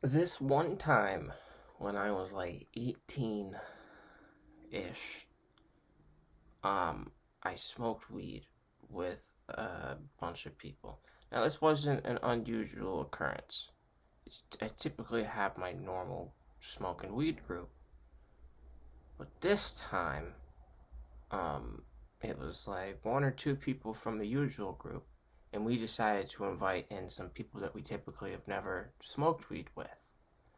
This one time when I was like 18-ish, I smoked weed with a bunch of people. Now, this wasn't an unusual occurrence. I typically have my normal smoking weed group. But this time, it was like one or two people from the usual group, and we decided to invite in some people that we typically have never smoked weed with.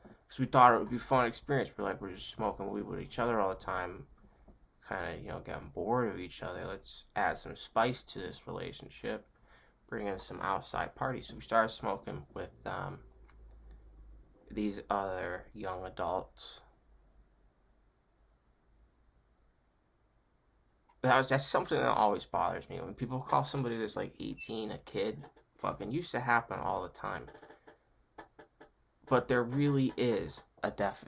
Because we thought it would be a fun experience. We're just smoking weed with each other all the time, kind of, getting bored of each other. Let's add some spice to this relationship, bring in some outside parties. So we started smoking with these other young adults. That's something that always bothers me. When people call somebody that's like 18 a kid, fucking used to happen all the time. But there really is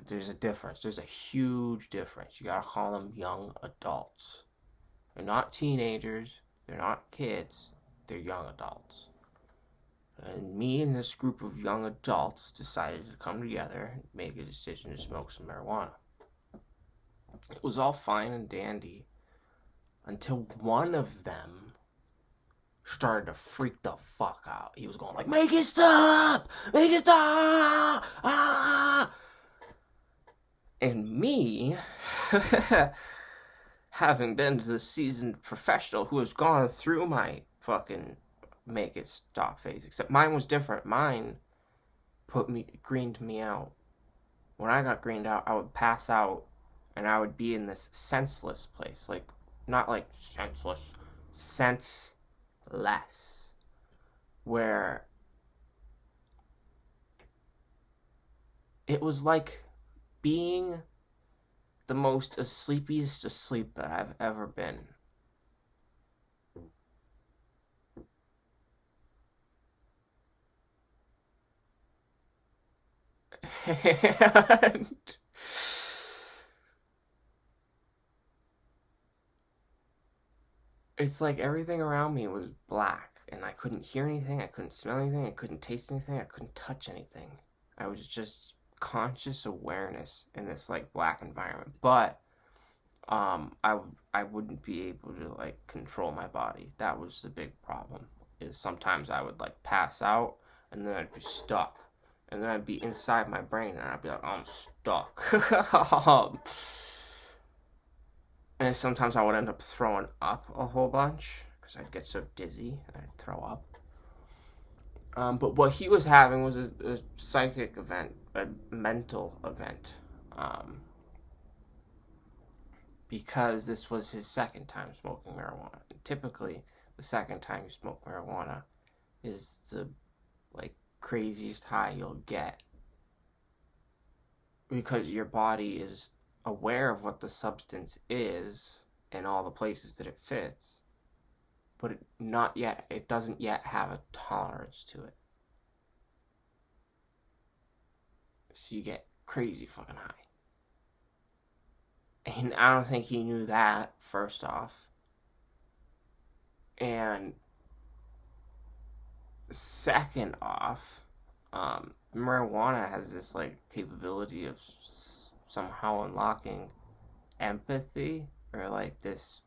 there's a difference. There's a huge difference. You gotta call them young adults. They're not teenagers. They're not kids. They're young adults. And me and this group of young adults decided to come together and make a decision to smoke some marijuana. It was all fine and dandy until one of them started to freak the fuck out. He was going like, "Make it stop! Make it stop! Ah!" And me, having been the seasoned professional who has gone through my fucking make it stop phase, except mine was different. Mine greened me out. When I got greened out, I would pass out and I would be in this senseless place. Like, not like senseless, senseless, where it was like being the most sleepiest asleep that I've ever been. And it's like everything around me was black, and I couldn't hear anything, I couldn't smell anything, I couldn't taste anything, I couldn't touch anything. I was just conscious awareness in this like black environment. But I wouldn't be able to like control my body. That was the big problem. Is sometimes I would like pass out and then I'd be stuck. And then I'd be inside my brain and I'd be like, I'm stuck. And sometimes I would end up throwing up a whole bunch because I'd get so dizzy and I'd throw up. But what he was having was a psychic event, a mental event. Because this was his second time smoking marijuana. And typically, the second time you smoke marijuana is the like craziest high you'll get, because your body is aware of what the substance is and all the places that it fits, but it doesn't yet have a tolerance to it. So you get crazy fucking high. And I don't think he knew that, first off. And second off, marijuana has this like capability of somehow unlocking empathy, or like this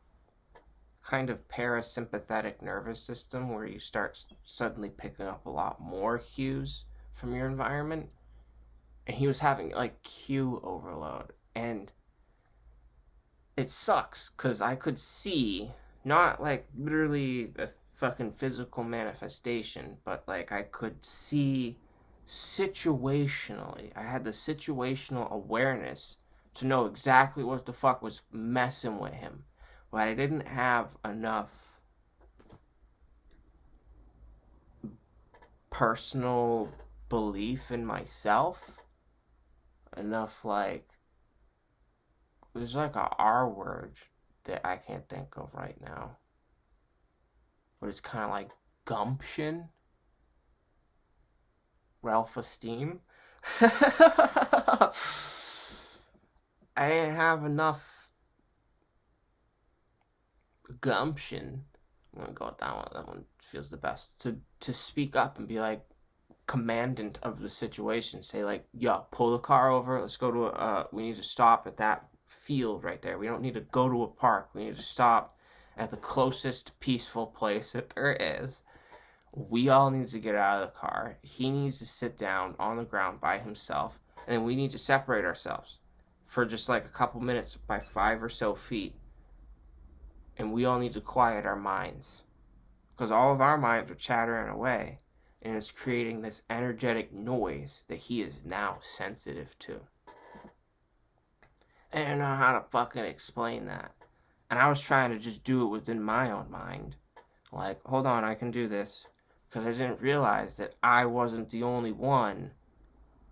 kind of parasympathetic nervous system where you start suddenly picking up a lot more cues from your environment. And he was having like cue overload, and it sucks because I could see, not like literally a fucking physical manifestation, but like I could see situationally. I had the situational awareness to know exactly what the fuck was messing with him, but I didn't have enough personal belief in myself, enough like, there's like a R word that I can't think of right now, but it's kind of like gumption, self-esteem. I didn't have enough gumption. I'm gonna go with that one. That one feels the best, to speak up and be like, commandant of the situation. Say like, yo, pull the car over. Let's go to we need to stop at that field right there. We don't need to go to a park. We need to stop at the closest peaceful place that there is. We all need to get out of the car. He needs to sit down on the ground by himself. And then we need to separate ourselves for just like a couple minutes by 5 or so feet. And we all need to quiet our minds. Because all of our minds are chattering away. And it's creating this energetic noise that he is now sensitive to. And I don't know how to fucking explain that. And I was trying to just do it within my own mind. Like, hold on, I can do this. Because I didn't realize that I wasn't the only one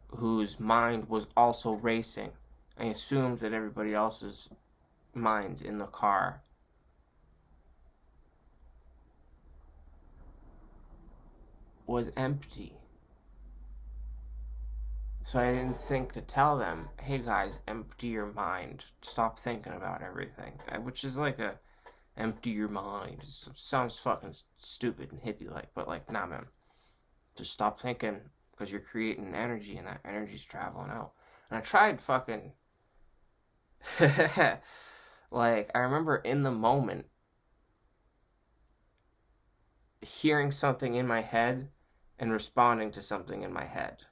whose mind was also racing. I assumed that everybody else's mind in the car was empty. So I didn't think to tell them, hey guys, empty your mind. Stop thinking about everything. Which is like a empty your mind. It sounds fucking stupid and hippie-like, but like, nah, man. Just stop thinking, because you're creating energy, and that energy's traveling out. And I tried fucking... like, I remember in the moment, hearing something in my head, and responding to something in my head.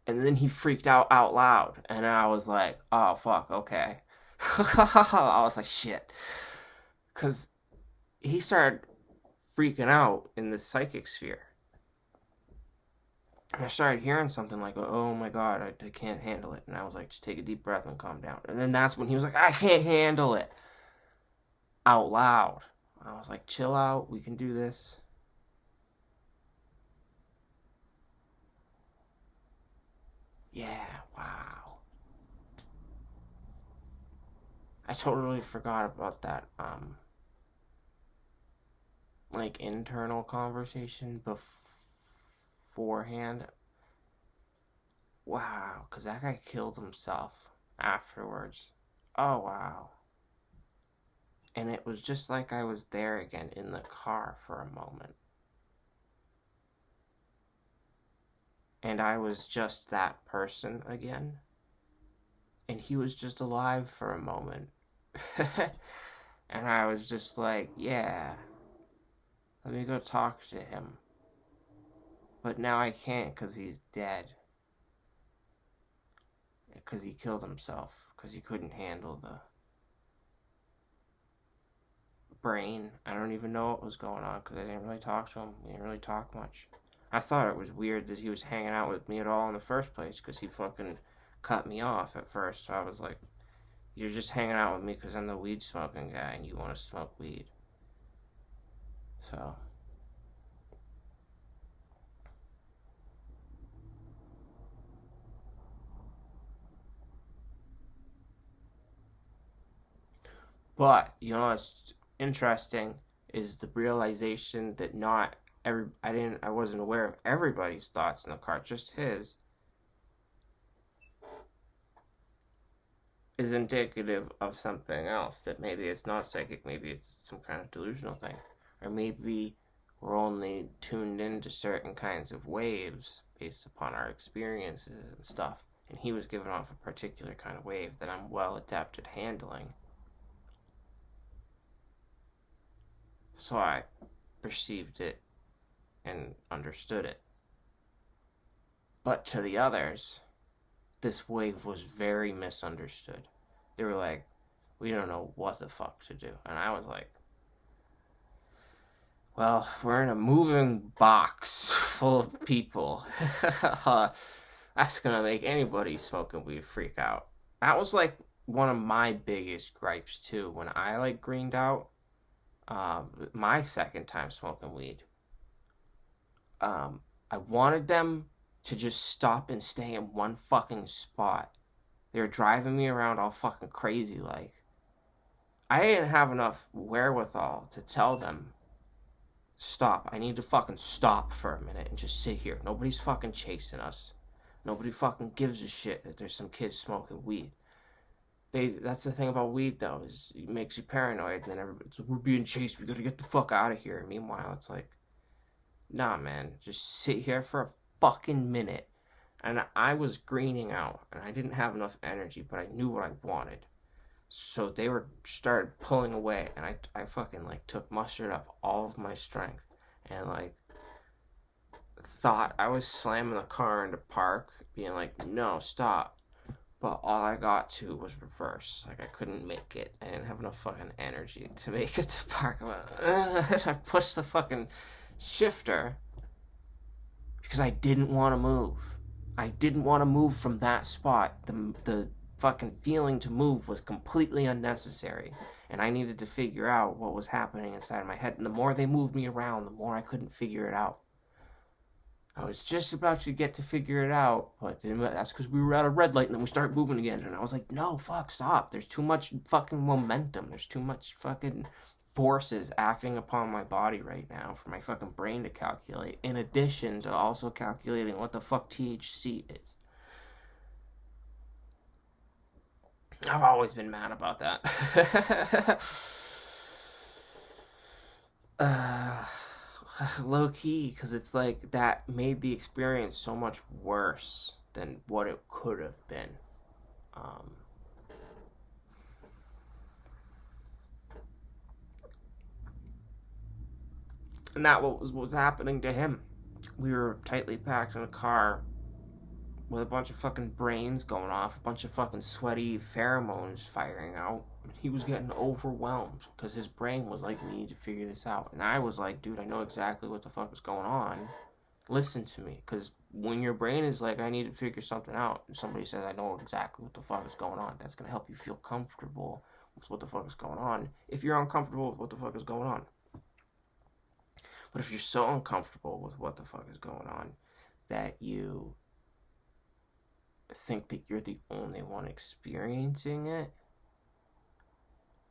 And then he freaked out loud, and I was like, oh, fuck, okay. I was like, shit. Because he started freaking out in the psychic sphere. And I started hearing something like, oh my god, I can't handle it. And I was like, just take a deep breath and calm down. And then that's when he was like, I can't handle it. Out loud. I was like, chill out, we can do this. Yeah, wow. I totally forgot about that, like, internal conversation beforehand. Wow, because that guy killed himself afterwards. Oh, wow. And it was just like I was there again in the car for a moment. And I was just that person again. And he was just alive for a moment. And I was just like, yeah, let me go talk to him. But now I can't because he's dead. Because he killed himself. Because he couldn't handle the brain. I don't even know what was going on because I didn't really talk to him. We didn't really talk much. I thought it was weird that he was hanging out with me at all in the first place because he fucking cut me off at first. So I was like, you're just hanging out with me because I'm the weed smoking guy and you want to smoke weed. So. But, you know what's interesting is the realization that I wasn't aware of everybody's thoughts in the car, just his, is indicative of something else, that maybe it's not psychic, maybe it's some kind of delusional thing, or maybe we're only tuned into certain kinds of waves based upon our experiences and stuff, and he was giving off a particular kind of wave that I'm well adept at handling. So I perceived it and understood it. But to the others, this wave was very misunderstood. They were like, we don't know what the fuck to do. And I was like, well, we're in a moving box full of people. That's gonna make anybody smoking weed freak out. That was like one of my biggest gripes too. When I like greened out, my second time smoking weed, I wanted them to just stop and stay in one fucking spot. They were driving me around all fucking crazy like. I didn't have enough wherewithal to tell them, stop. I need to fucking stop for a minute and just sit here. Nobody's fucking chasing us. Nobody fucking gives a shit that there's some kids smoking weed. That's the thing about weed, though, is it makes you paranoid. And then everybody's like, we're being chased. We gotta get the fuck out of here. And meanwhile, it's like, nah, man, just sit here for a fucking minute. And I was greening out, and I didn't have enough energy, but I knew what I wanted. So they were started pulling away, and I fucking like mustered up all of my strength, and like thought I was slamming the car into park, being like, no, stop. But all I got to was reverse. Like, I couldn't make it. I didn't have enough fucking energy to make it to park. I went, I pushed the fucking shifter because I didn't want to move. I didn't want to move from that spot. The fucking feeling to move was completely unnecessary. And I needed to figure out what was happening inside my head. And the more they moved me around, the more I couldn't figure it out. I was just about to get to figure it out, but that's because we were at a red light and then we started moving again. And I was like, no, fuck, stop. There's too much fucking momentum. There's too much fucking forces acting upon my body right now for my fucking brain to calculate, in addition to also calculating what the fuck THC is. I've always been mad about that. Low key, because it's like that made the experience so much worse than what it could have been. Um, and that what was happening to him. We were tightly packed in a car with a bunch of fucking brains going off, a bunch of fucking sweaty pheromones firing out. He was getting overwhelmed because his brain was like, we need to figure this out. And I was like, dude, I know exactly what the fuck is going on. Listen to me. Because when your brain is like, I need to figure something out, and somebody says, I know exactly what the fuck is going on, that's going to help you feel comfortable with what the fuck is going on if you're uncomfortable with what the fuck is going on. But if you're so uncomfortable with what the fuck is going on that you think that you're the only one experiencing it,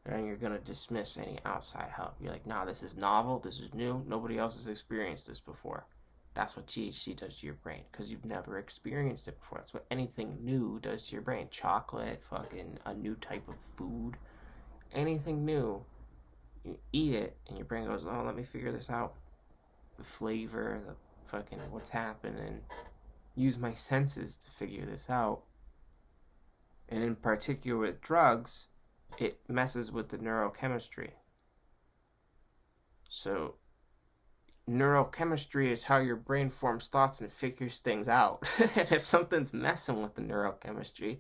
then you're going to dismiss any outside help. You're like, nah, this is novel, this is new, nobody else has experienced this before. That's what THC does to your brain, because you've never experienced it before. That's what anything new does to your brain. Chocolate, fucking a new type of food, anything new, you eat it, and your brain goes, oh, let me figure this out. The flavor, the fucking what's happening, use my senses to figure this out. And in particular with drugs, it messes with the neurochemistry. So neurochemistry is how your brain forms thoughts and figures things out. And if something's messing with the neurochemistry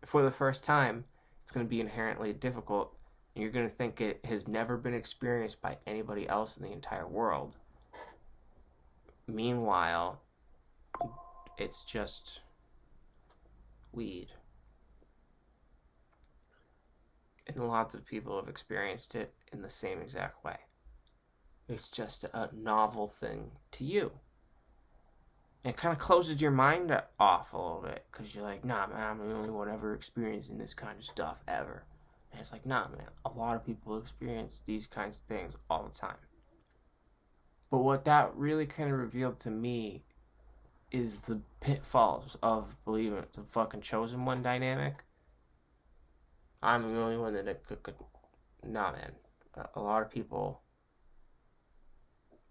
for the first time, it's going to be inherently difficult. And you're going to think it has never been experienced by anybody else in the entire world. Meanwhile, it's just weed. And lots of people have experienced it in the same exact way. It's just a novel thing to you. And it kind of closes your mind off a little bit, because you're like, nah, man, I'm the only one ever experiencing this kind of stuff ever. And it's like, nah, man, a lot of people experience these kinds of things all the time. But what that really kind of revealed to me is the pitfalls of believing it's the fucking chosen one dynamic. I'm the only one that could. Nah, man. A lot of people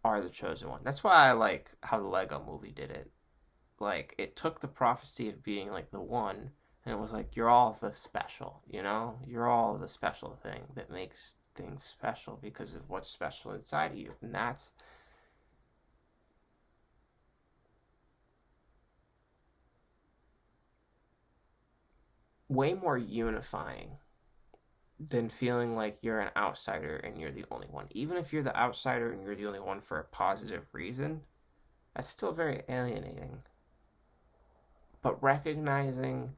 are the chosen one. That's why I like how the Lego movie did it. Like, it took the prophecy of being like the one, and it was like, you're all the special, you know? You're all the special thing that makes things special because of what's special inside of you. And that's way more unifying than feeling like you're an outsider and you're the only one. Even if you're the outsider and you're the only one for a positive reason, that's still very alienating. But recognizing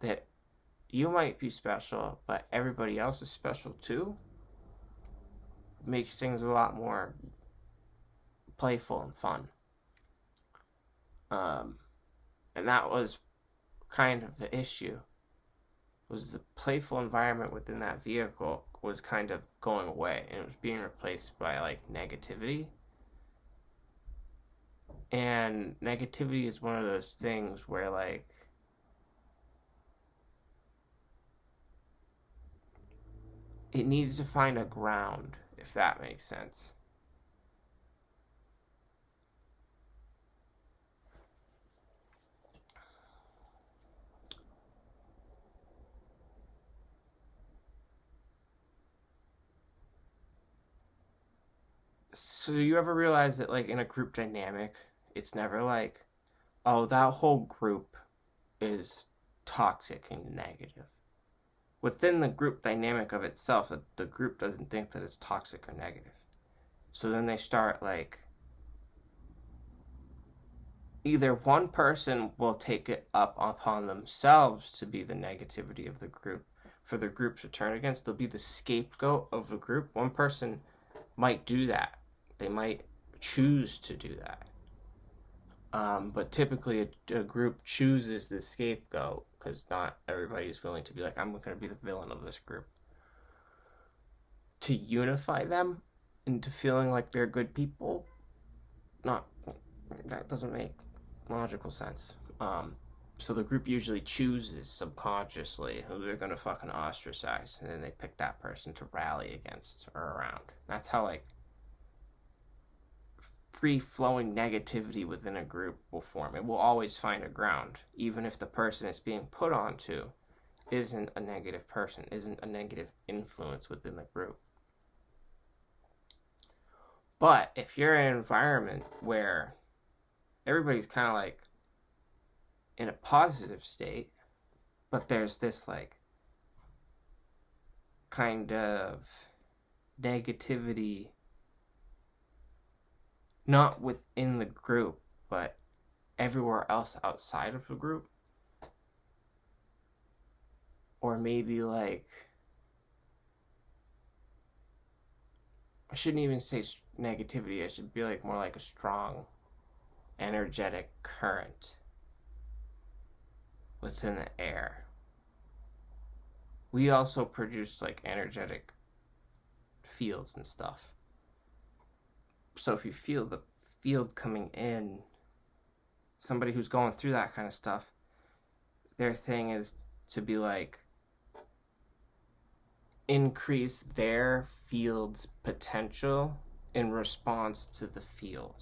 that you might be special, but everybody else is special too, makes things a lot more playful and fun. And that was kind of the issue. Was the playful environment within that vehicle was kind of going away, and it was being replaced by like negativity. And negativity is one of those things where like it needs to find a ground, if that makes sense. So you ever realize that, like, in a group dynamic, it's never like, oh, that whole group is toxic and negative. Within the group dynamic of itself, the group doesn't think that it's toxic or negative. So then they start, like, either one person will take it up upon themselves to be the negativity of the group for the group to turn against. They'll be the scapegoat of the group. One person might do that. They might choose to do that. But typically, a group chooses the scapegoat because not everybody is willing to be like, I'm going to be the villain of this group. To unify them into feeling like they're good people, not that doesn't make logical sense. So the group usually chooses subconsciously who they're gonna fucking ostracize, and then they pick that person to rally against or around. That's how, like, free-flowing negativity within a group will form. It will always find a ground, even if the person it's being put onto isn't a negative person, isn't a negative influence within the group. But if you're in an environment where everybody's kind of like in a positive state, but there's this, like, kind of negativity not within the group, but everywhere else outside of the group. Or maybe, like, I shouldn't even say negativity, I should be like more like a strong, energetic current within the air. We also produce, like, energetic fields and stuff. So if you feel the field coming in, somebody who's going through that kind of stuff, their thing is to be like, increase their field's potential in response to the field.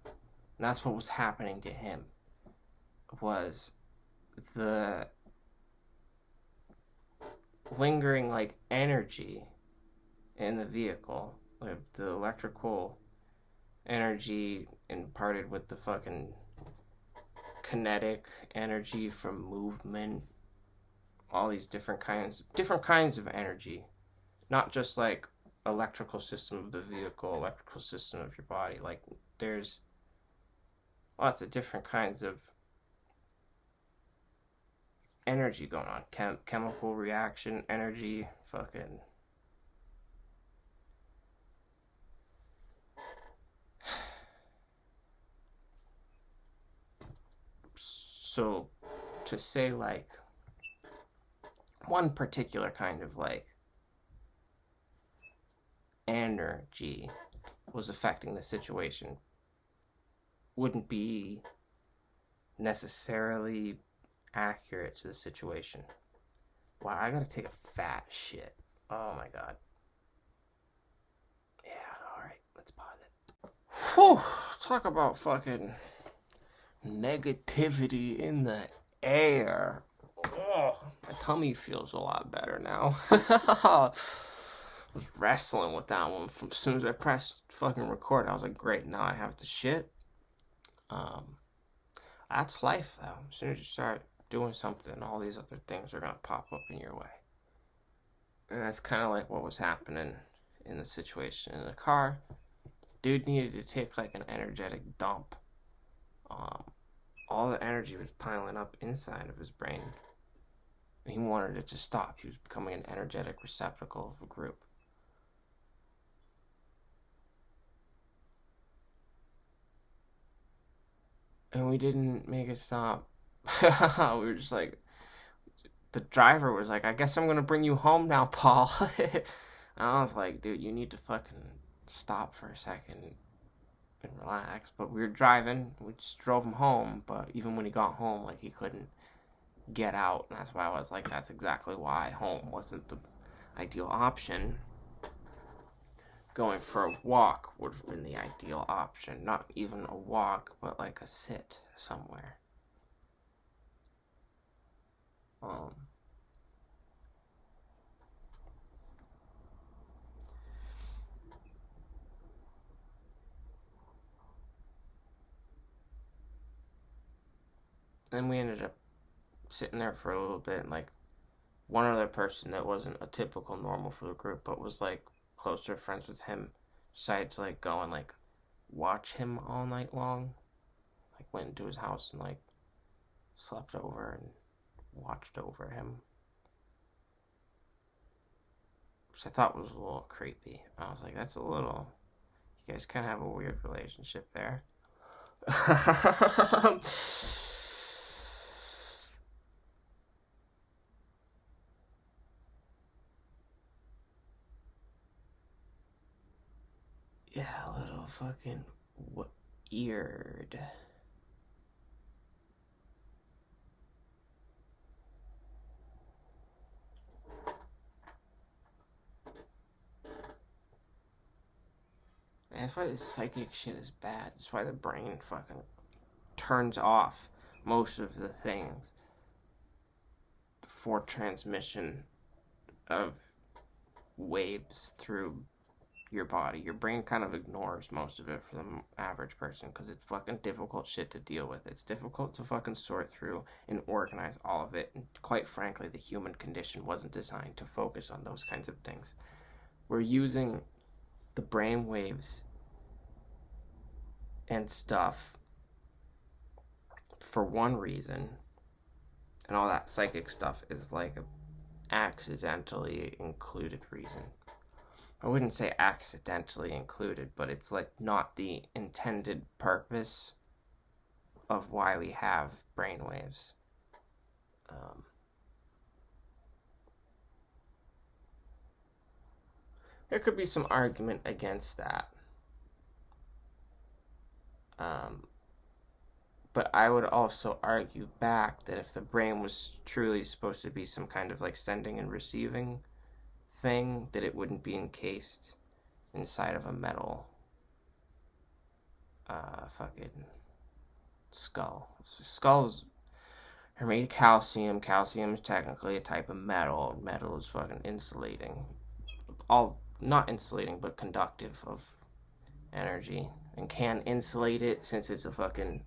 And that's what was happening to him, was the lingering, like, energy in the vehicle, like the electrical energy imparted with the fucking kinetic energy from movement, all these different kinds of energy, not just like electrical system of the vehicle, electrical system of your body. Like, there's lots of different kinds of energy going on, chemical reaction energy, fucking so to say, like, one particular kind of, like, energy was affecting the situation wouldn't be necessarily accurate to the situation. Wow, I gotta take a fat shit. Oh my god. Yeah, alright, let's pause it. Whew, talk about fucking negativity in the air. Oh, my tummy feels a lot better now. I was wrestling with that one from as soon as I pressed fucking record. I was like, great, now I have the shit. That's life, though. As soon as you start doing something, all these other things are gonna pop up in your way. And that's kind of like what was happening in the situation in the car. Dude needed to take, like, an energetic dump. All the energy was piling up inside of his brain. And he wanted it to stop. He was becoming an energetic receptacle of a group. And we didn't make it stop. We were just like, the driver was like, I guess I'm going to bring you home now, Paul. And I was like, dude, you need to fucking stop for a second and relax. But we were driving. We just drove him home. But even when he got home, like, he couldn't get out. And that's why I was like, that's exactly why home wasn't the ideal option. Going for a walk would have been the ideal option. Not even a walk, but like a sit somewhere. And we ended up sitting there for a little bit, and like one other person that wasn't a typical normal for the group, but was like closer friends with him, decided to like go and like watch him all night long. Like went into his house and like slept over and watched over him, which I thought was a little creepy. I was like, that's a little. You guys kind of have a weird relationship there. Yeah, a little fucking weird. And that's why this psychic shit is bad. That's why the brain fucking turns off most of the things for transmission of waves through your body. Your brain kind of ignores most of it for the average person because it's fucking difficult shit to deal with. It's difficult to fucking sort through and organize all of it. And quite frankly, the human condition wasn't designed to focus on those kinds of things. We're using the brain waves and stuff for one reason, and all that psychic stuff is like a accidentally included reason. I wouldn't say accidentally included, but it's like not the intended purpose of why we have brainwaves. There could be some argument against that. But I would also argue back that if the brain was truly supposed to be some kind of like sending and receiving thing, that it wouldn't be encased inside of a metal fucking skull. So skulls are made of calcium. Calcium is technically a type of metal. Metal is fucking insulating. All not insulating, but conductive of energy, and can insulate it since it's a fucking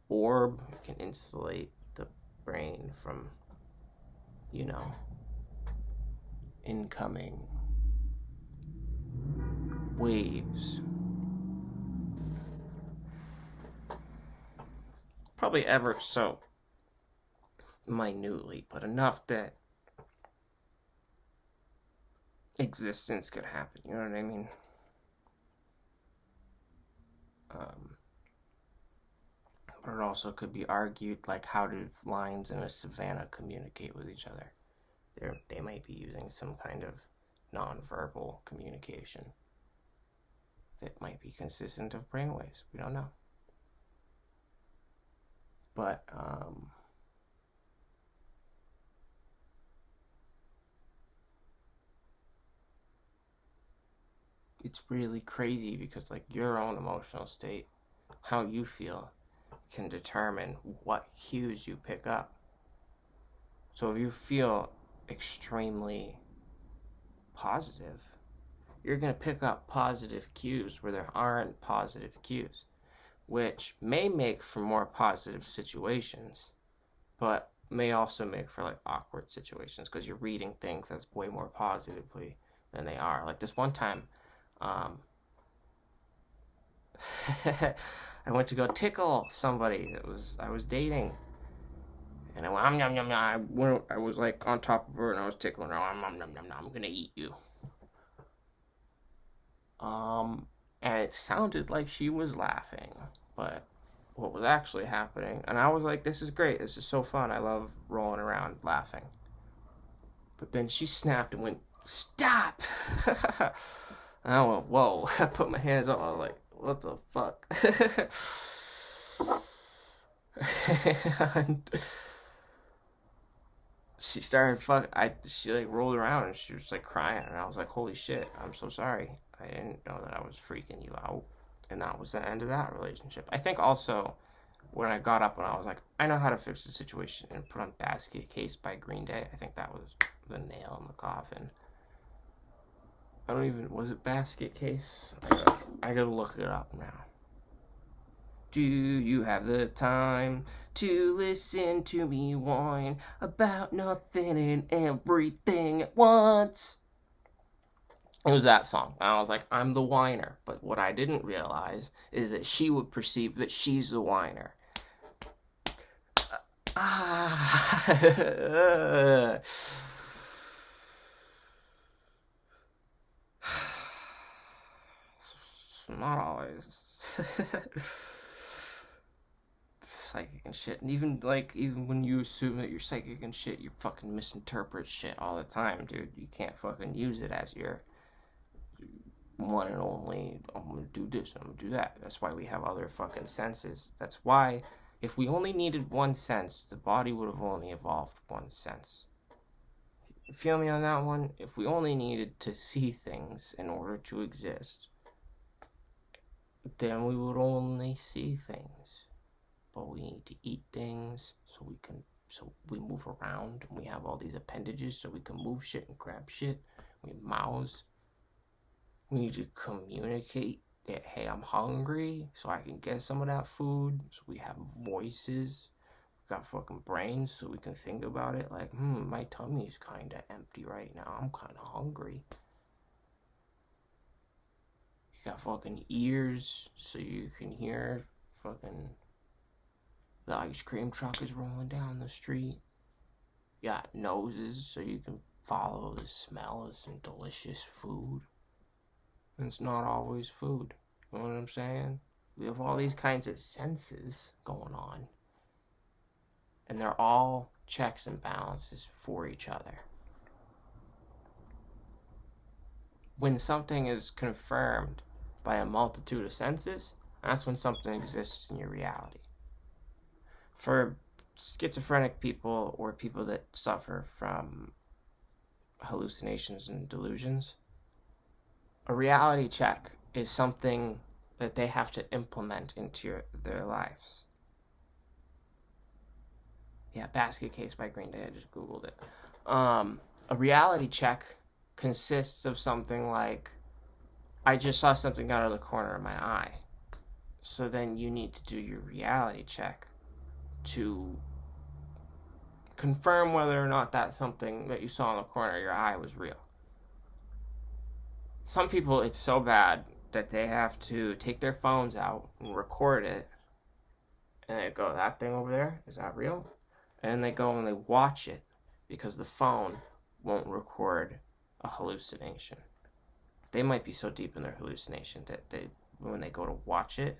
orb. It can insulate the brain from, you know, incoming waves. Probably ever so minutely, but enough that existence could happen. You know what I mean? But it also could be argued, like, how do lions in a savanna communicate with each other? They might be using some kind of nonverbal communication that might be consistent of brainwaves. We don't know. But it's really crazy because like your own emotional state, how you feel, can determine what cues you pick up. So if you feel extremely positive, you're going to pick up positive cues where there aren't positive cues, which may make for more positive situations, but may also make for like awkward situations because you're reading things that's way more positively than they are. Like this one time, I went to go tickle somebody that I was dating, and I went, yum, yum, yum. I was like on top of her and I was tickling her. I'm gonna eat you. And it sounded like she was laughing, but what was actually happening, and I was like, this is great, this is so fun, I love rolling around laughing. But then she snapped and went, stop! And I went, whoa. I put my hands up, I was like, what the fuck? And she started she like rolled around and she was like crying, and I was like, holy shit, I'm so sorry, I didn't know that I was freaking you out. And that was the end of that relationship. I think also when I got up and I was like, I know how to fix the situation, and put on Basket Case by Green Day, I think that was the nail in the coffin. Was it Basket Case? I gotta look it up now. Do you have the time to listen to me whine about nothing and everything at once? It was that song. And I was like, I'm the whiner. But what I didn't realize is that she would perceive that she's the whiner. Not always. Psychic and shit. And even when you assume that you're psychic and shit, you fucking misinterpret shit all the time, dude. You can't fucking use it as your one and only, I'm gonna do this, I'm gonna do that. That's why we have other fucking senses. That's why if we only needed one sense, the body would have only evolved one sense. You feel me on that one? If we only needed to see things in order to exist, then we would only see things. But we need to eat things so we move around, and we have all these appendages so we can move shit and grab shit. We have mouths. We need to communicate that, hey, I'm hungry, so I can get some of that food. So we have voices. We got fucking brains, so we can think about it. Like, my tummy's kind of empty right now. I'm kind of hungry. You got fucking ears, so you can hear fucking the ice cream truck is rolling down the street. You got noses, so you can follow the smell of some delicious food. It's not always food. You know what I'm saying? We have all these kinds of senses going on. And they're all checks and balances for each other. When something is confirmed by a multitude of senses, that's when something exists in your reality. For schizophrenic people or people that suffer from hallucinations and delusions, a reality check is something that they have to implement into their lives. Yeah, Basket Case by Green Day, I just Googled it. A reality check consists of something like, I just saw something out of the corner of my eye. So then you need to do your reality check to confirm whether or not that something that you saw in the corner of your eye was real. Some people, it's so bad that they have to take their phones out and record it. And they go, that thing over there, is that real? And they go and they watch it because the phone won't record a hallucination. They might be so deep in their hallucination that when they go to watch it,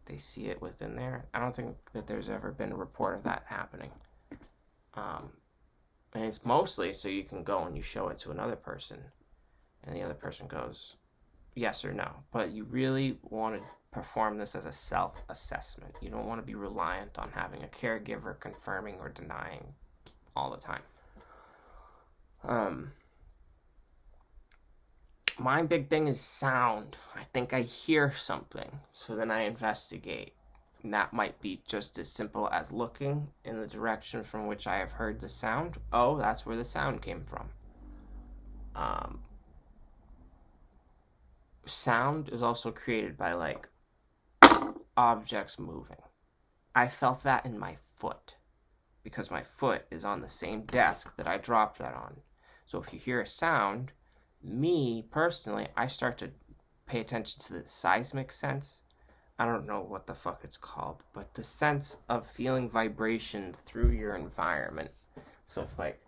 they see it within there. I don't think that there's ever been a report of that happening. And it's mostly so you can go and you show it to another person. And the other person goes, yes or no. But you really want to perform this as a self-assessment. You don't want to be reliant on having a caregiver confirming or denying all the time. My big thing is sound. I think I hear something, so then I investigate. And that might be just as simple as looking in the direction from which I have heard the sound. Oh, that's where the sound came from. Sound is also created by, like, objects moving. I felt that in my foot, because my foot is on the same desk that I dropped that on. So if you hear a sound, me, personally, I start to pay attention to the seismic sense. I don't know what the fuck it's called, but the sense of feeling vibration through your environment. So if, like,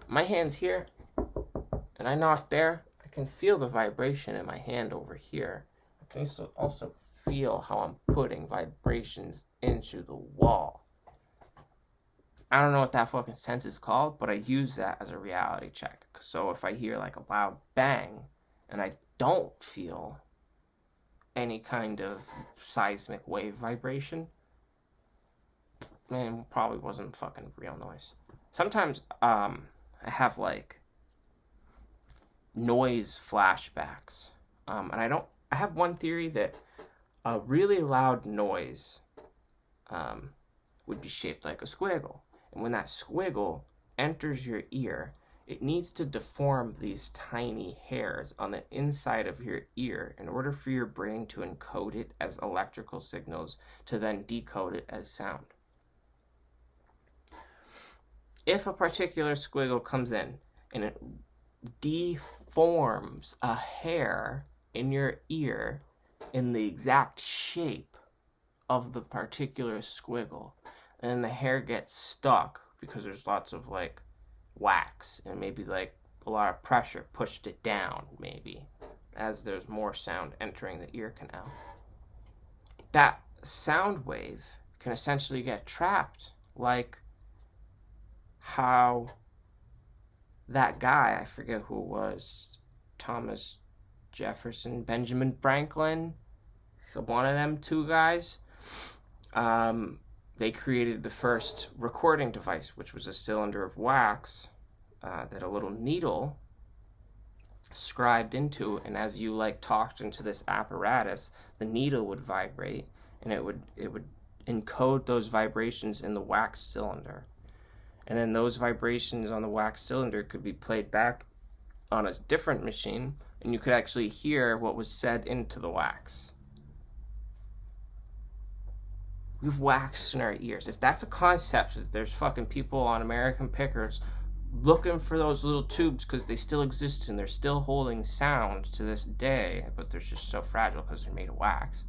my hand's here, and I knock there, I can feel the vibration in my hand over here. I can also feel how I'm putting vibrations into the wall. I don't know what that fucking sense is called, but I use that as a reality check. So if I hear like a loud bang and I don't feel any kind of seismic wave vibration, man, it probably wasn't fucking real noise. Sometimes I have like noise flashbacks. And I have one theory that a really loud noise would be shaped like a squiggle. And when that squiggle enters your ear, it needs to deform these tiny hairs on the inside of your ear in order for your brain to encode it as electrical signals to then decode it as sound. If a particular squiggle comes in and it deforms a hair in your ear in the exact shape of the particular squiggle, and then the hair gets stuck because there's lots of like wax and maybe like a lot of pressure pushed it down, maybe as there's more sound entering the ear canal, that sound wave can essentially get trapped, like how that guy, I forget who it was, Thomas Jefferson, Benjamin Franklin, so one of them two guys, they created the first recording device, which was a cylinder of wax that a little needle scribed into, and as you like talked into this apparatus, the needle would vibrate, and it would encode those vibrations in the wax cylinder. And then those vibrations on the wax cylinder could be played back on a different machine, and you could actually hear what was said into the wax. We have wax in our ears. If that's a concept, if there's fucking people on American Pickers looking for those little tubes because they still exist and they're still holding sound to this day, but they're just so fragile because they're made of wax.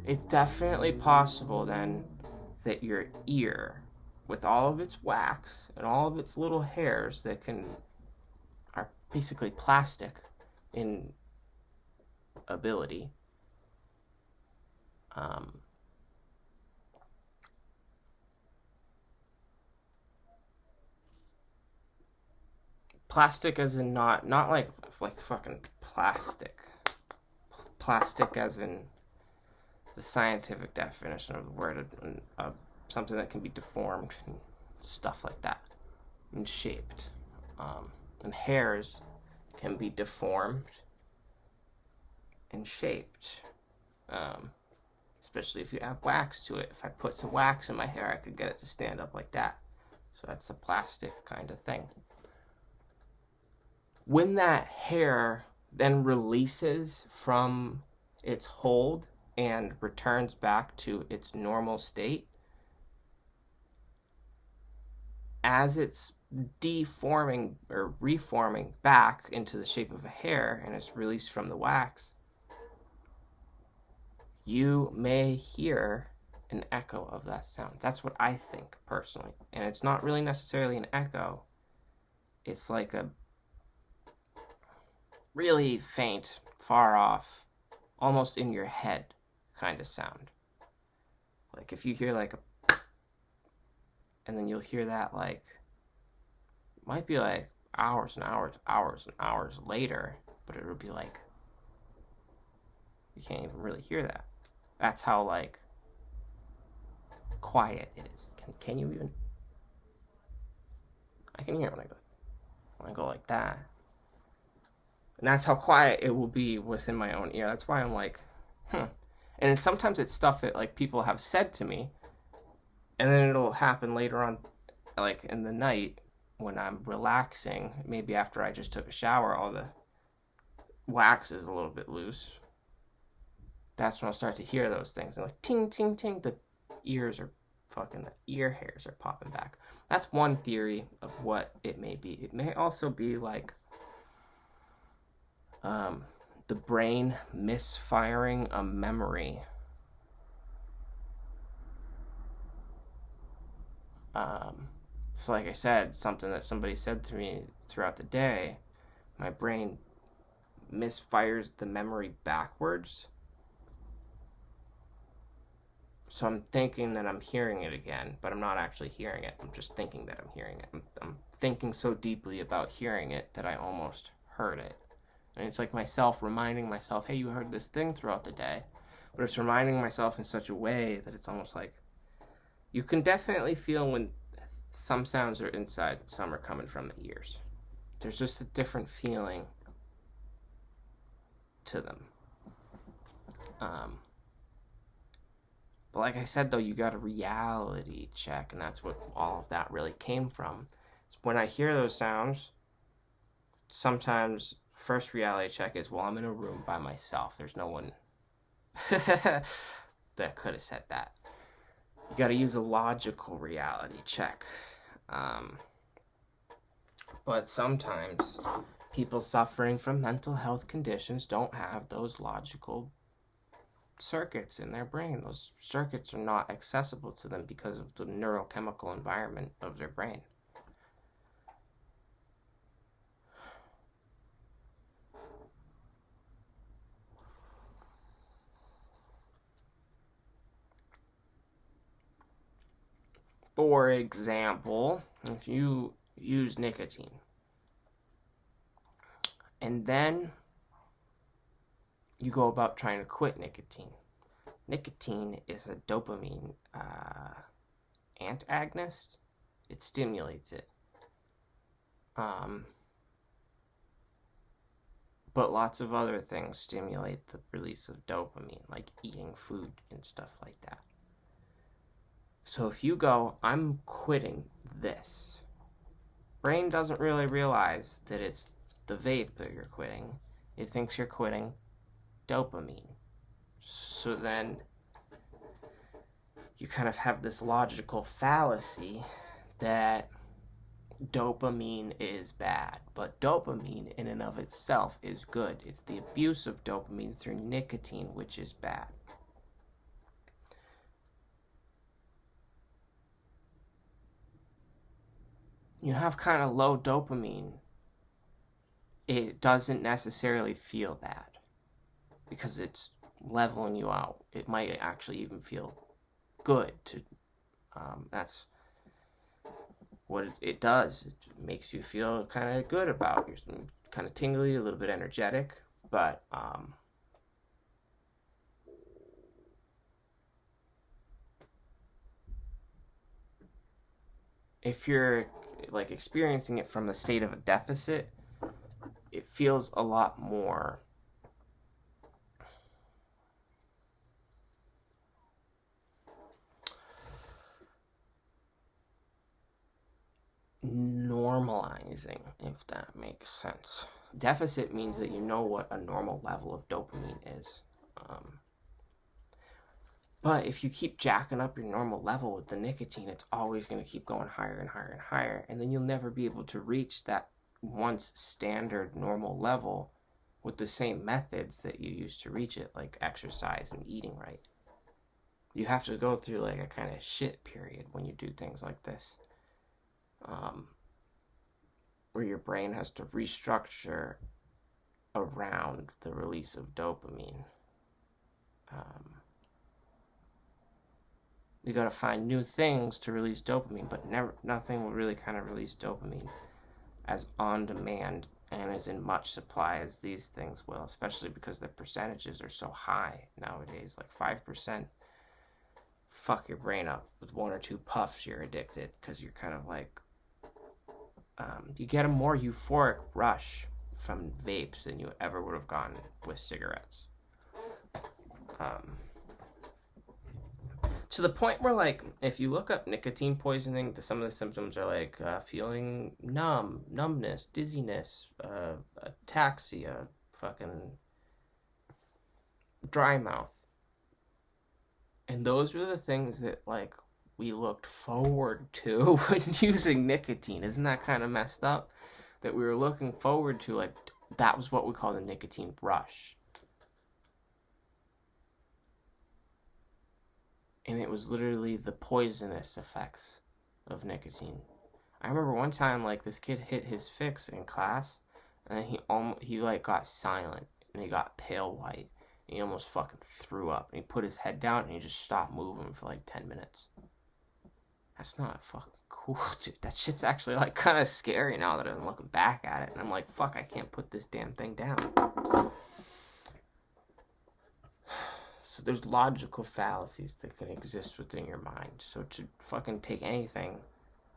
It's definitely possible then that your ear, with all of its wax and all of its little hairs that are basically plastic in ability, plastic as in not like fucking plastic as in the scientific definition of the word, something that can be deformed and stuff like that and shaped, and hairs can be deformed and shaped, especially if you add wax to it. If I put some wax in my hair, I could get it to stand up like that. So that's a plastic kind of thing. When that hair then releases from its hold and returns back to its normal state, as it's deforming or reforming back into the shape of a hair and it's released from the wax, you may hear an echo of that sound. That's what I think personally. And it's not really necessarily an echo. It's like a really faint, far off, almost in your head kind of sound. Like if you hear like a, and then you'll hear that like, might be like hours and hours later, but it'll be like, you can't even really hear that. That's how like quiet it is. Can you even? I can hear it when I go like that. And that's how quiet it will be within my own ear. That's why I'm like, And sometimes it's stuff that like people have said to me, and then it'll happen later on, like in the night when I'm relaxing. Maybe after I just took a shower, all the wax is a little bit loose. That's when I'll start to hear those things. And like ting, ting, ting, the ears are fucking, the ear hairs are popping back. That's one theory of what it may be. It may also be like the brain misfiring a memory. So like I said, something that somebody said to me throughout the day, my brain misfires the memory backwards. So I'm thinking that I'm hearing it again, but I'm not actually hearing it. I'm just thinking that I'm hearing it. I'm thinking so deeply about hearing it that I almost heard it. And it's like myself reminding myself, hey, you heard this thing throughout the day. But it's reminding myself in such a way that it's almost like, you can definitely feel when some sounds are inside, some are coming from the ears. There's just a different feeling to them. But like I said, though, you got a reality check, and that's what all of that really came from. When I hear those sounds, sometimes first reality check is, well, I'm in a room by myself. There's no one that could have said that. You got to use a logical reality check. But sometimes people suffering from mental health conditions don't have those logical circuits in their brain. Those circuits are not accessible to them because of the neurochemical environment of their brain. For example, if you use nicotine and then you go about trying to quit nicotine. Nicotine is a dopamine antagonist. It stimulates it. But lots of other things stimulate the release of dopamine, like eating food and stuff like that. So if you go, I'm quitting this, brain doesn't really realize that it's the vape that you're quitting. It thinks you're quitting dopamine. So then you kind of have this logical fallacy that dopamine is bad, but dopamine in and of itself is good. It's the abuse of dopamine through nicotine which is bad. You have kind of low dopamine, it doesn't necessarily feel bad because it's leveling you out. It might actually even feel good to that's what it does. It makes you feel kind of good about it. You're kind of tingly, a little bit energetic, but if you're like experiencing it from the state of a deficit, it feels a lot more normalizing, if that makes sense. Deficit means that you know what a normal level of dopamine is. But if you keep jacking up your normal level with the nicotine, it's always going to keep going higher and higher and higher. And then you'll never be able to reach that once standard normal level with the same methods that you used to reach it, like exercise and eating right. You have to go through like a kind of shit period when you do things like this. Where your brain has to restructure around the release of dopamine. You got to find new things to release dopamine, but nothing will really kind of release dopamine as on demand and as in much supply as these things will, especially because the percentages are so high nowadays. Like 5%, fuck your brain up. With 1 or 2 puffs, you're addicted because you're kind of like, you get a more euphoric rush from vapes than you ever would have gotten with cigarettes. To the point where, like, if you look up nicotine poisoning, some of the symptoms are like feeling numbness, dizziness, ataxia, fucking dry mouth. And those were the things that, like, we looked forward to when using nicotine. Isn't that kind of messed up? That we were looking forward to, like, that was what we call the nicotine rush. And it was literally the poisonous effects of nicotine. I remember one time, like, this kid hit his fix in class, and then he like got silent, and he got pale white, and he almost fucking threw up. And he put his head down, and he just stopped moving for like 10 minutes. That's not fucking cool, dude. That shit's actually like kind of scary now that I'm looking back at it, and I'm like, fuck, I can't put this damn thing down. So there's logical fallacies that can exist within your mind. So to fucking take anything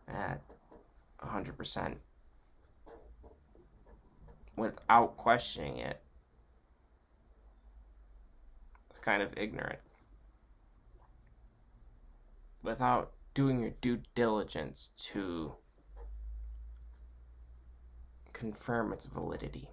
at 100% without questioning it, it's kind of ignorant. without doing your due diligence to confirm its validity.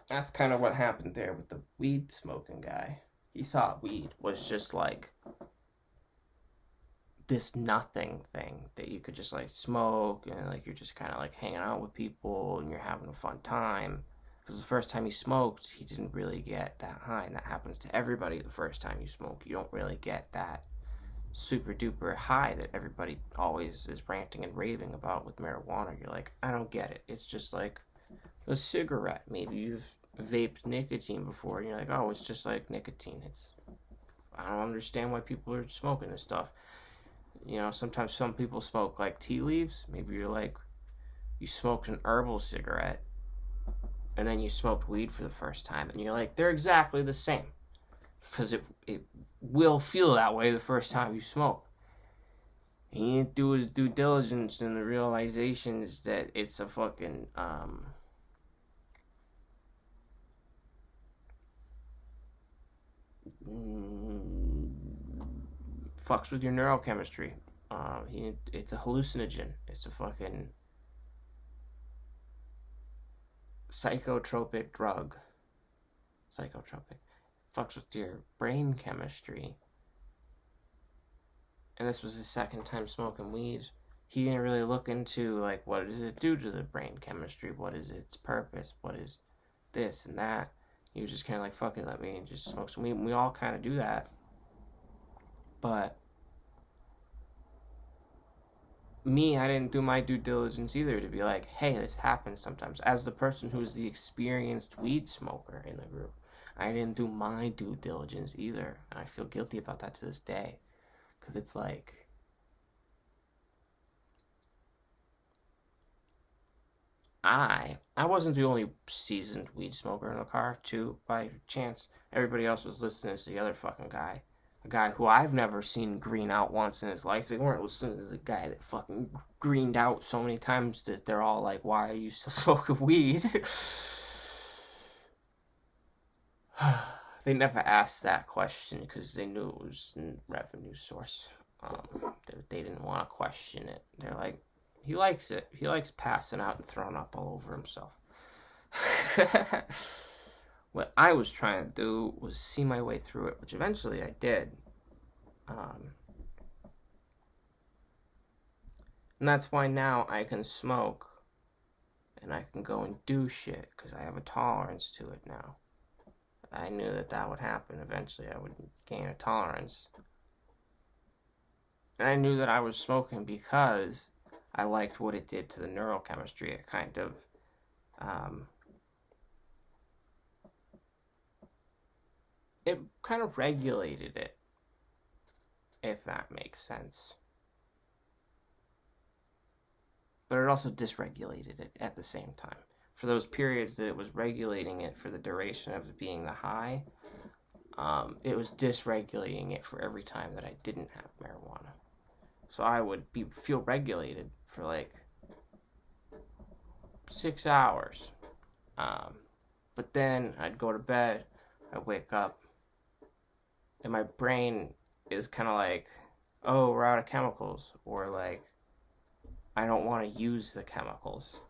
That's kind of what happened there with the weed smoking guy. He thought weed was just like this nothing thing that you could just like smoke and like you're just kind of like hanging out with people and you're having a fun time. Because the first time he smoked, he didn't really get that high, and that happens to everybody the first time you smoke. You don't really get that super duper high that everybody always is ranting and raving about with marijuana. You're like, I don't get it. It's just like a cigarette. Maybe you've vaped nicotine before and you're like, oh, it's just like nicotine. I don't understand why people are smoking this stuff. You know, sometimes some people smoke like tea leaves. Maybe you're like, you smoked an herbal cigarette and then you smoked weed for the first time and you're like, they're exactly the same. Because it will feel that way the first time you smoke. He didn't do his due diligence, and the realization is that it's a fucking fucks with your neurochemistry. It's a hallucinogen. It's a fucking psychotropic drug. Psychotropic. Fucks with your brain chemistry. And this was his second time smoking weed. He didn't really look into, like, what does it do to the brain chemistry? What is its purpose? What is this and that? He was just kind of like, fuck it, let me just smoke some weed. And we all kind of do that. But me, I didn't do my due diligence either to be like, hey, this happens sometimes. As the person who's the experienced weed smoker in the group, I didn't do my due diligence either. And I feel guilty about that to this day. Because it's like, I wasn't the only seasoned weed smoker in the car, too, by chance. Everybody else was listening to the other fucking guy. A guy who I've never seen green out once in his life. They weren't listening to the guy that fucking greened out so many times that they're all like, why are you still smoking weed? They never asked that question because they knew it was a revenue source. They didn't want to question it. They're like, he likes it. He likes passing out and throwing up all over himself. What I was trying to do was see my way through it, which eventually I did. And that's why now I can smoke and I can go and do shit because I have a tolerance to it now. I knew that would happen. Eventually I would gain a tolerance. And I knew that I was smoking because I liked what it did to the neurochemistry. It kind of regulated it, if that makes sense. But it also dysregulated it at the same time. For those periods that it was regulating it for the duration of it being the high, it was dysregulating it for every time that I didn't have marijuana. So I would feel regulated for like 6 hours. But then I'd go to bed, I'd wake up, and my brain is kind of like, oh, we're out of chemicals. Or like, I don't want to use the chemicals.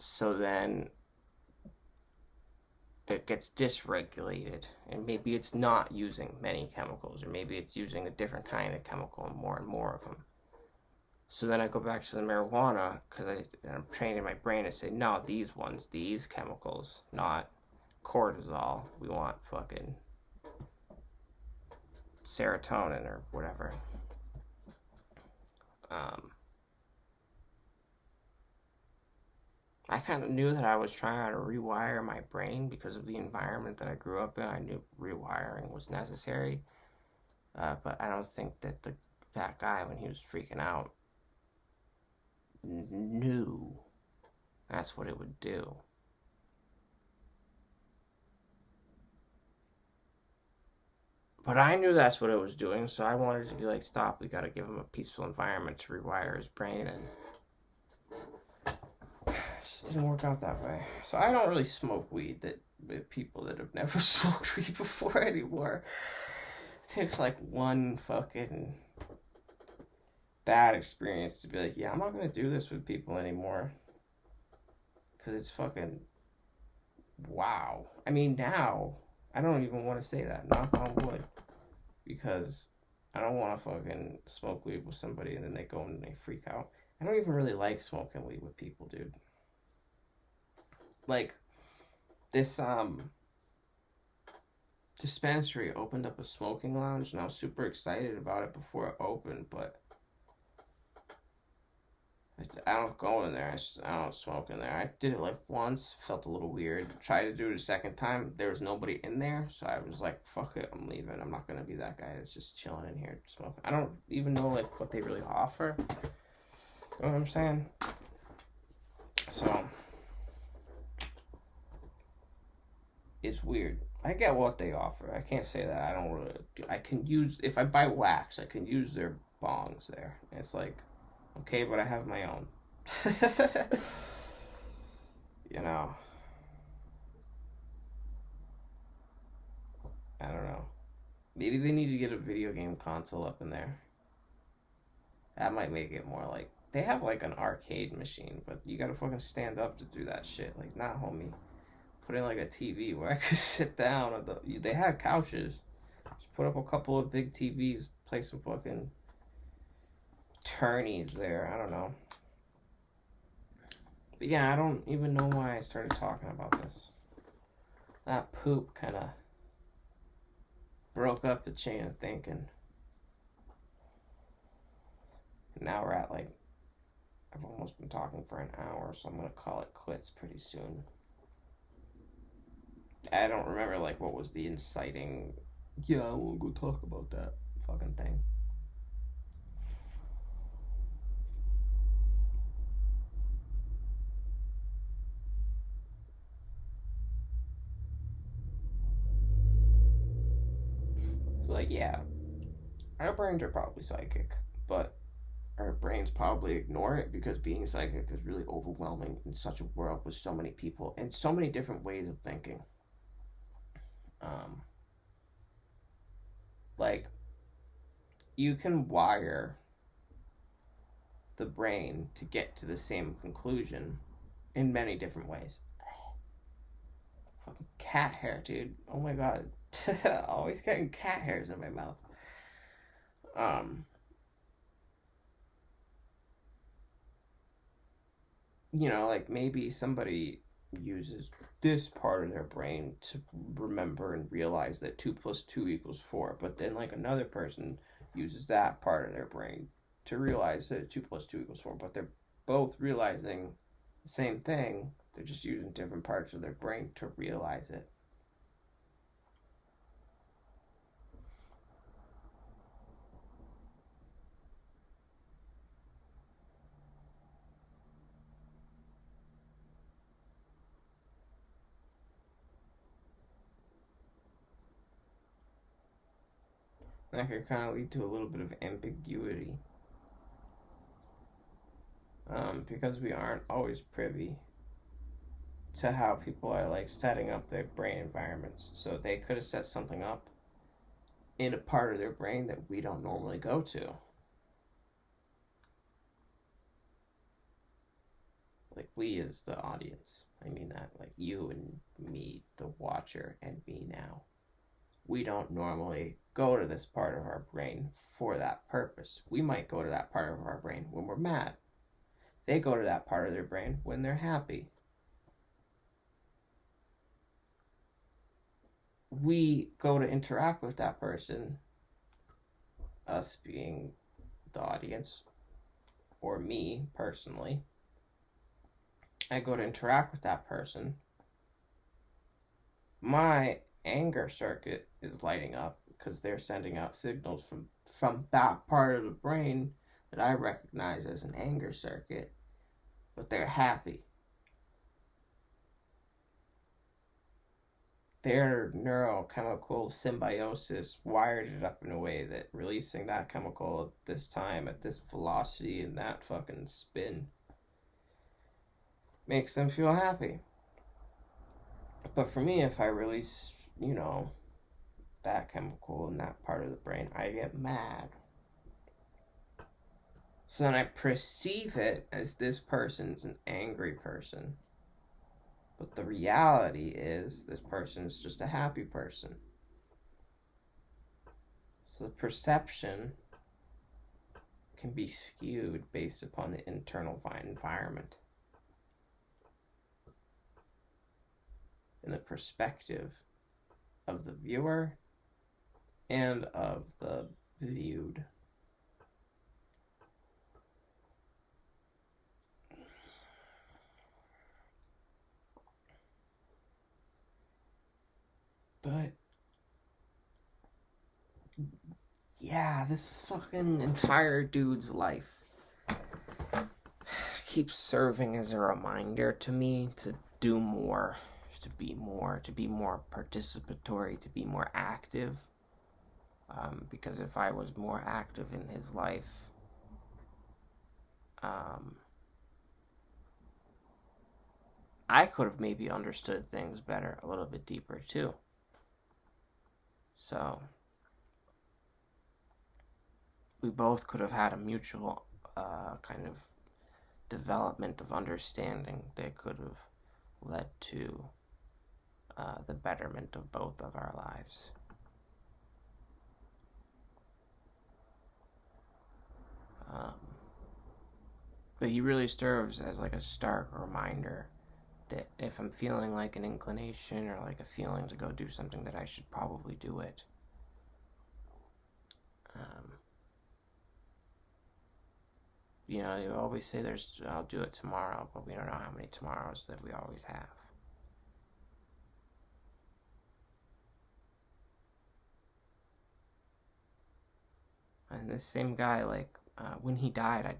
So then it gets dysregulated, and maybe it's not using many chemicals, or maybe it's using a different kind of chemical and more of them. So then I go back to the marijuana because I'm training my brain to say, no, these chemicals, not cortisol. We want fucking serotonin or whatever. I kind of knew that I was trying to rewire my brain because of the environment that I grew up in. I knew rewiring was necessary. But I don't think that that guy, when he was freaking out, knew that's what it would do. But I knew that's what it was doing, so I wanted to be like, stop, we gotta give him a peaceful environment to rewire his brain, and didn't work out that way. So I don't really smoke weed that with people that have never smoked weed before anymore. It takes like one fucking bad experience to be like, yeah, I'm not gonna do this with people anymore. Because it's fucking wow. I mean, now I don't even want to say that. Knock on wood, because I don't want to fucking smoke weed with somebody and then they go and they freak out. I don't even really like smoking weed with people, dude. Like this dispensary opened up a smoking lounge and I was super excited about it before it opened, but I don't go in there. I don't smoke in there. I did it like once, felt a little weird. Tried to do it a second time. There was nobody in there, so I was like, fuck it, I'm leaving. I'm not gonna be that guy that's just chilling in here smoking. I don't even know like what they really offer. You know what I'm saying? So it's weird. I get what they offer. I can't say that. I don't really. I can use, if I buy wax, I can use their bongs there. It's like, okay, but I have my own. You know. I don't know. Maybe they need to get a video game console up in there. That might make it more like, they have like an arcade machine, but you gotta fucking stand up to do that shit. Like, nah, homie. Put in like a TV where I could sit down. They had couches. Just put up a couple of big TVs, play some fucking tourneys there. I don't know. But yeah, I don't even know why I started talking about this. That poop kind of broke up the chain of thinking. And now we're at like, I've almost been talking for an hour, so I'm going to call it quits pretty soon. I don't remember like what was the inciting, yeah, I want to go talk about that fucking thing. So like, yeah, our brains are probably psychic, but our brains probably ignore it because being psychic is really overwhelming in such a world with so many people and so many different ways of thinking. Like, you can wire the brain to get to the same conclusion in many different ways. Fucking cat hair, dude. Oh my god. Always getting cat hairs in my mouth. You know, like maybe somebody uses this part of their brain to remember and realize that 2 plus 2 equals 4, but then like another person uses that part of their brain to realize that 2 plus 2 equals 4, but they're both realizing the same thing. They're just using different parts of their brain to realize it. That could kind of lead to a little bit of ambiguity. Because we aren't always privy to how people are like setting up their brain environments. So they could have set something up in a part of their brain that we don't normally go to. Like we as the audience. I mean that, like you and me, the watcher, and me now. We don't normally go to this part of our brain for that purpose. We might go to that part of our brain when we're mad. They go to that part of their brain when they're happy. We go to interact with that person, us being the audience, or me personally. I go to interact with that person. My anger circuit is lighting up because they're sending out signals from that part of the brain that I recognize as an anger circuit, but they're happy. Their neurochemical symbiosis wired it up in a way that releasing that chemical at this time, at this velocity, and that fucking spin makes them feel happy. But for me, if I release, that chemical in that part of the brain, I get mad. So then I perceive it as this person's an angry person. But the reality is this person's just a happy person. So the perception can be skewed based upon the internal environment and the perspective of the viewer and of the viewed. But yeah, this fucking entire dude's life keeps serving as a reminder to me to do more, to be more participatory, to be more active. Because if I was more active in his life, I could have maybe understood things better, a little bit deeper too. So we both could have had a mutual kind of development of understanding that could have led to the betterment of both of our lives. But he really serves as like a stark reminder that if I'm feeling like an inclination or like a feeling to go do something, that I should probably do it. You always say I'll do it tomorrow, but we don't know how many tomorrows that we always have. And this same guy, when he died,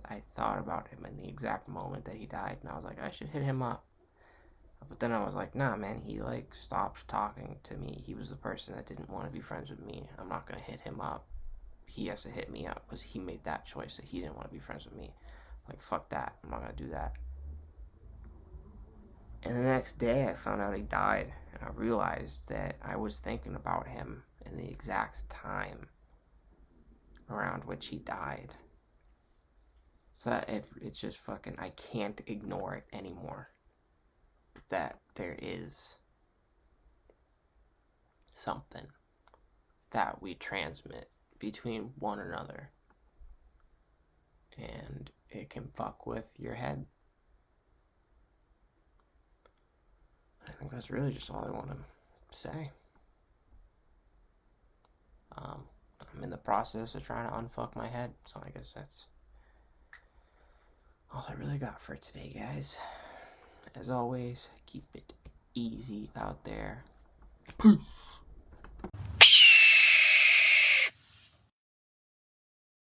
I thought about him in the exact moment that he died, and I was like, I should hit him up. But then I was like, nah, man, he stopped talking to me. He was the person that didn't want to be friends with me. I'm not gonna hit him up. He has to hit me up because he made that choice that he didn't want to be friends with me. Like, fuck that. I'm not gonna do that. And the next day, I found out he died, and I realized that I was thinking about him in the exact time around which he died. So it's just fucking, I can't ignore it anymore. That there is something that we transmit between one another, and it can fuck with your head. I think that's really just all I want to say. I'm in the process of trying to unfuck my head, so I guess that's all I really got for today, guys. As always, keep it easy out there. Peace.